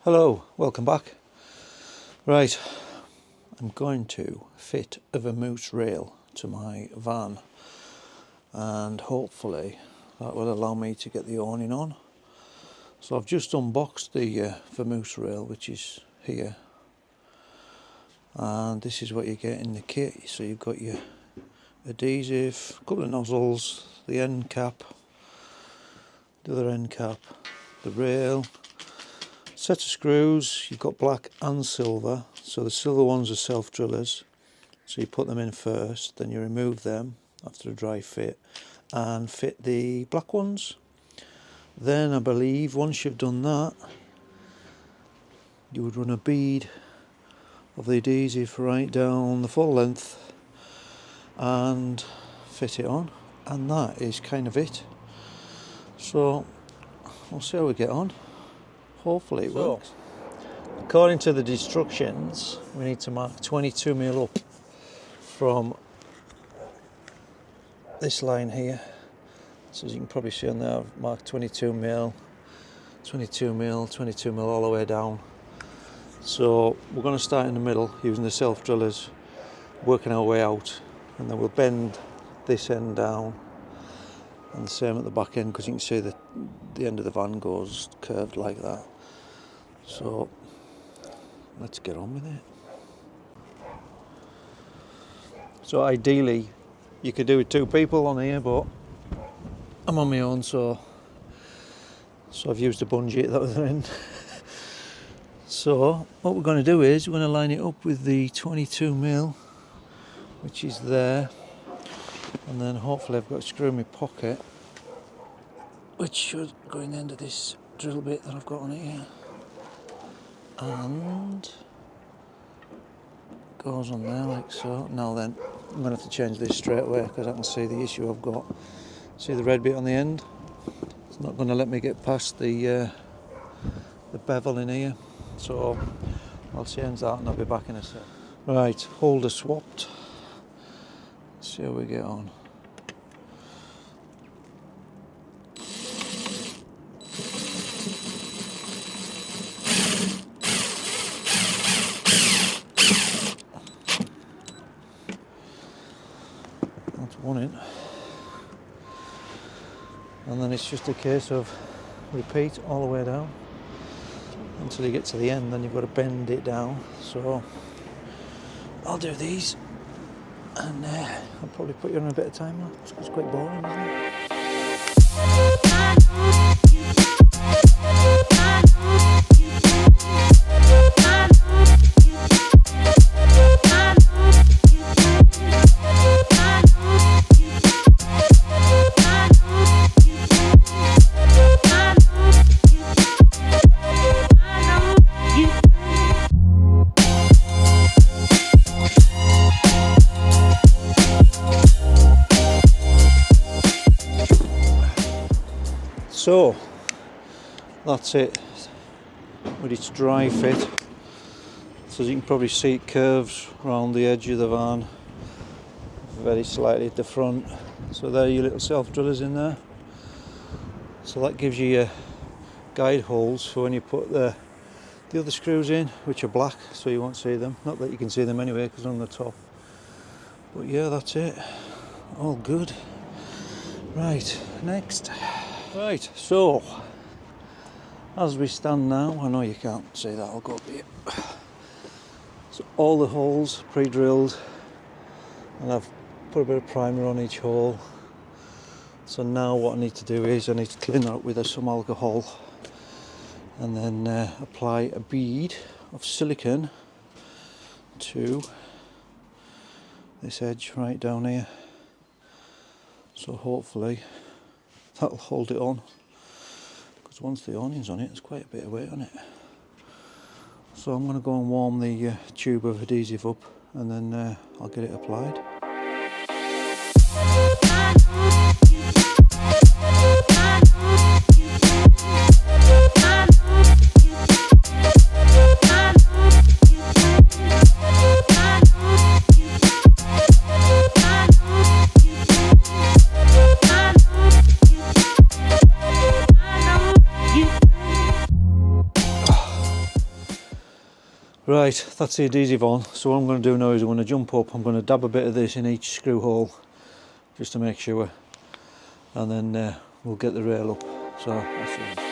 Hello, welcome back. Right, I'm going to fit a Vamoose rail to my van and hopefully that will allow me to get the awning on. So I've just unboxed the Vamoose rail, which is here, and this is what you get in the kit. So you've got your adhesive, a couple of nozzles, the end cap, the other end cap, the rail, set of screws. You've got black and silver, so the silver ones are self-drillers, so you put them in first, then you remove them after a dry fit and fit the black ones. Then I believe once you've done that, you would run a bead of the adhesive right down the full length and fit it on, and that is kind of it. So we'll see how we get on. Hopefully it works. According to the instructions, we need to mark 22mm up from this line here. So as you can probably see on there, I've marked 22mm, 22mm, 22mm all the way down. So we're going to start in the middle using the self-drillers, working our way out, and then we'll bend this end down, and the same at the back end, because you can see that the end of the van goes curved like that. So let's get on with it. So ideally you could do it 2 people on here, but I'm on my own, so I've used a bungee at the other end. So what we're going to do is we're going to line it up with the 22mm, which is there, and then hopefully I've got a screw in my pocket, which should go in the end of this drill bit that I've got on it here, and goes on there like so. Now then, I'm going to have to change this straight away because I can see the issue I've got. See the red bit on the end? It's not going to let me get past the bevel in here, so I'll change that and I'll be back in a sec. Right, holder swapped. Let's see how we get on. That's one in. And then it's just a case of repeat all the way down until you get to the end. Then you've got to bend it down. So I'll do these, and I'll probably put you on a bit of time now. It's quite boring, isn't it? So that's it with its dry fit. So as you can probably see, it curves around the edge of the van very slightly at the front. So there are your little self-drillers in there. So that gives you your guide holes for when you put the other screws in, which are black, so you won't see them. Not that you can see them anyway because they're on the top. But yeah, that's it. All good. Right, next. Right, so as we stand now, I know you can't see that, I'll go up here. So all the holes pre-drilled, and I've put a bit of primer on each hole. So now what I need to do is I need to clean that up with some alcohol, and then apply a bead of silicone to this edge right down here. So hopefully that'll hold it on, because once the awning's on it, there's quite a bit of weight on it. So I'm going to go and warm the tube of adhesive up, and then I'll get it applied. Right, that's the adhesive on. So what I'm going to do now is I'm going to jump up, I'm going to dab a bit of this in each screw hole just to make sure, and then we'll get the rail up. So that's it.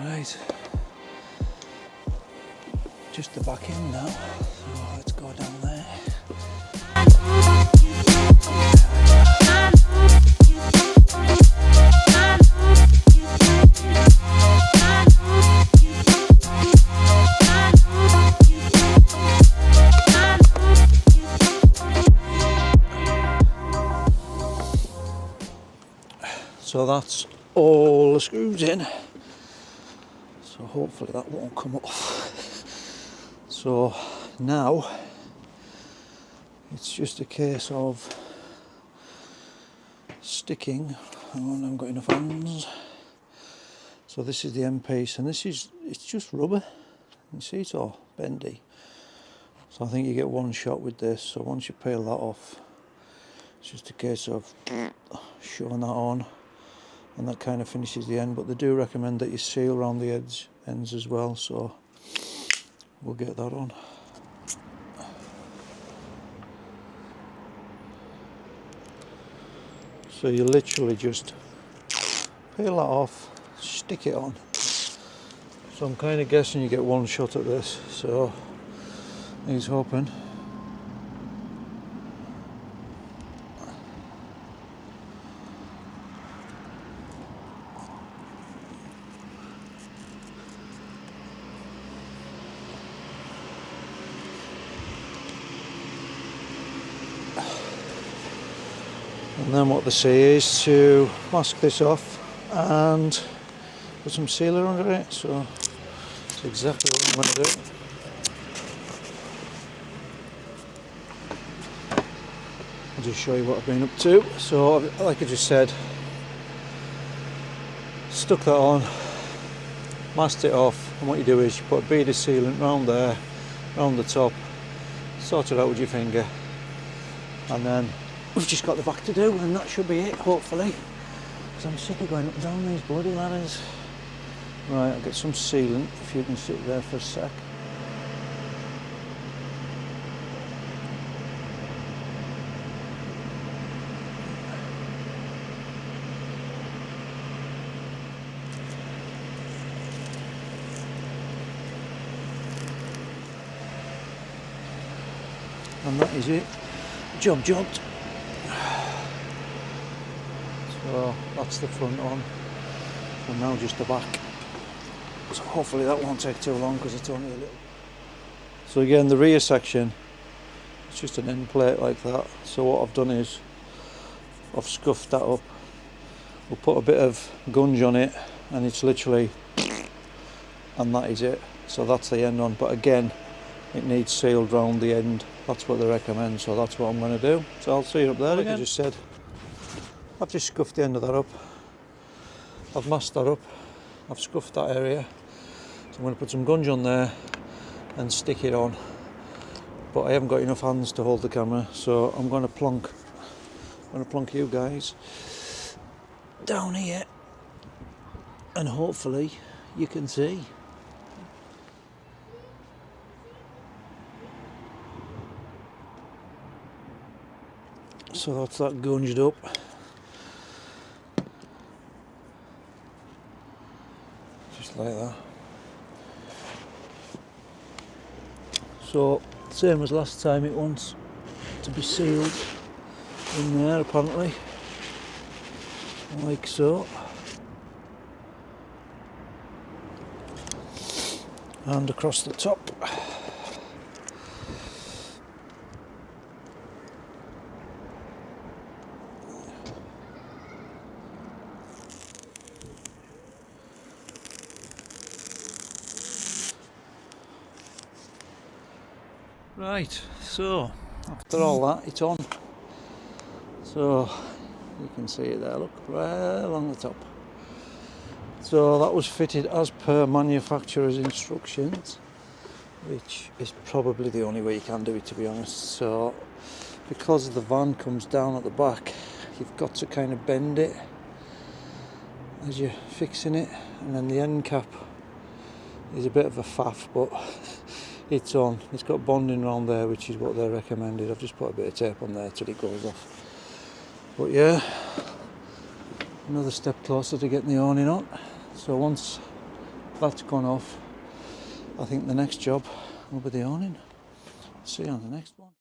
Right, just the back end now, so let's go down there. So that's all the screws in. So hopefully that won't come off. So now it's just a case of sticking. Hang on, I haven't got enough hands. So this is the end piece, and it's just rubber. You see, it's all bendy. So I think you get one shot with this. So once you peel that off, it's just a case of showing that on, and that kind of finishes the end. But they do recommend that you seal around the ends as well, so we'll get that on. So you literally just peel that off, stick it on. So I'm kind of guessing you get one shot at this, so he's hoping. And then what they say is to mask this off and put some sealer under it, so that's exactly what I'm going to do. I'll just show you what I've been up to. So like I just said, stuck that on, masked it off, and what you do is you put a bead of sealant round there, round the top, sort it out with your finger, and then we've just got the back to do, and that should be it, hopefully, because I'm sick of going up and down these bloody ladders. Right, I'll get some sealant, if you can sit there for a sec. And that is it, job jobbed. So that's the front on, and now just the back. So hopefully that won't take too long because it's only a little. So again, the rear section, it's just an end plate like that. So what I've done is I've scuffed that up. We'll put a bit of gunge on it, and it's literally, and that is it. So that's the end on, but again, it needs sealed round the end. That's what they recommend, so that's what I'm going to do. So I'll see you up there again. Like I just said, I've just scuffed the end of that up. I've masked that up. I've scuffed that area. So I'm going to put some gunge on there and stick it on. But I haven't got enough hands to hold the camera, so I'm going to plonk you guys down here, and hopefully you can see. So that's that gunged up. Just like that. So, same as last time, it wants to be sealed in there apparently. Like so. and across the top. Right, so after all that, it's on. So you can see it there, look, right along the top. So that was fitted as per manufacturer's instructions, which is probably the only way you can do it, to be honest. So because the van comes down at the back, you've got to kind of bend it as you're fixing it, and then the end cap is a bit of a faff, but it's on. It's got bonding around there, which is what they recommended. I've just put a bit of tape on there till it goes off. But yeah, another step closer to getting the awning on. So once that's gone off, I think the next job will be the awning. See you on the next one.